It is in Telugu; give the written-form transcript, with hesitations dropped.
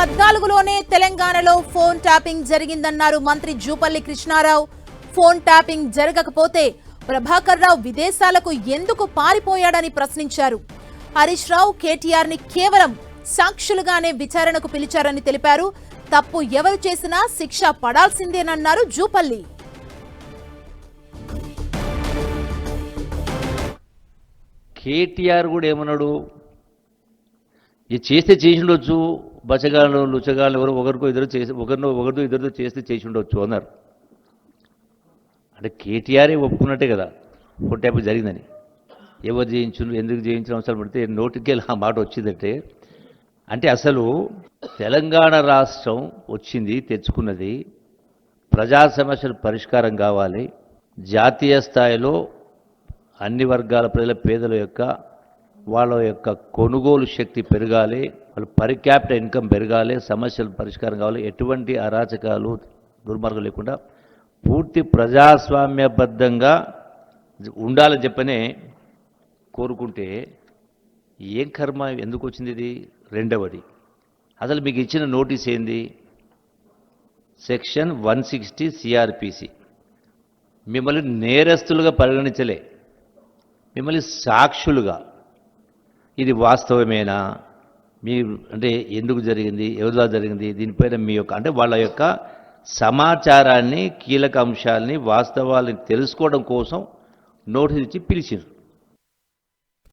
2014లోనే తెలంగాణలో ఫోన్ ట్యాపింగ్ జరిగిందన్నారు మంత్రి జూపల్లి కృష్ణారావు. ఫోన్ ట్యాపింగ్ జరగకపోతే ప్రభాకర్ రావు విదేశాలకు ఎందుకు పారిపోయాడని ప్రశ్నించారు. హరీష్ రావు కేటీఆర్ ని కేవలం సాక్షులుగానే విచారణకు పిలిచారని తెలిపారు. తప్పు ఎవరు చేసినా శిక్ష పడాల్సిందేనన్నారు జూపల్లి. కేటీఆర్ కూడా ఏమన్నాడు, ఇది చేస్తే చేసి ఉండొచ్చు, బచ్చగాళ్ళు లుచ్చగాళ్ళు ఎవరు ఒకరికో ఇద్దరు చేసి ఒకరితో ఇద్దరితో చేసి ఉండొచ్చు అన్నారు. అంటే కేటీఆరే ఒప్పుకున్నట్టే కదా ఫోన్ ట్యాపింగ్ జరిగిందని. ఎవరు చేయించు ఎందుకు చేయించిన అవసరం పడితే నోటికి ఆ మాట వచ్చిందంటే, అంటే అసలు తెలంగాణ రాష్ట్రం వచ్చింది, తెచ్చుకున్నది ప్రజా సమస్యలు పరిష్కారం కావాలి, జాతీయ స్థాయిలో అన్ని వర్గాల ప్రజల పేదల యొక్క వాళ్ళ యొక్క కొనుగోలు శక్తి పెరగాలి, వాళ్ళ పర్ క్యాపిటల్ ఇన్కమ్ పెరగాలి, సమస్యలు పరిష్కారం కావాలి, ఎటువంటి అరాచకాలు దుర్మార్గం లేకుండా పూర్తి ప్రజాస్వామ్యబద్ధంగా ఉండాలని చెప్పనే కోరుకుంటే ఏం కర్మ ఎందుకు వచ్చింది ఇది? రెండవది, అసలు మీకు ఇచ్చిన నోటీస్ ఏంది? సెక్షన్ 160 సిఆర్పిసి మిమ్మల్ని నేరస్తులుగా పరిగణించలే, మిమ్మల్ని సాక్షులుగా. ఇది వాస్తవమేనా, మీ అంటే ఎందుకు జరిగింది, ఎవరిలా జరిగింది, దీనిపైన మీ యొక్క అంటే వాళ్ళ యొక్క సమాచారాన్ని, కీలక అంశాలని, వాస్తవాలని తెలుసుకోవడం కోసం నోటీస్ ఇచ్చి పిలిచారు.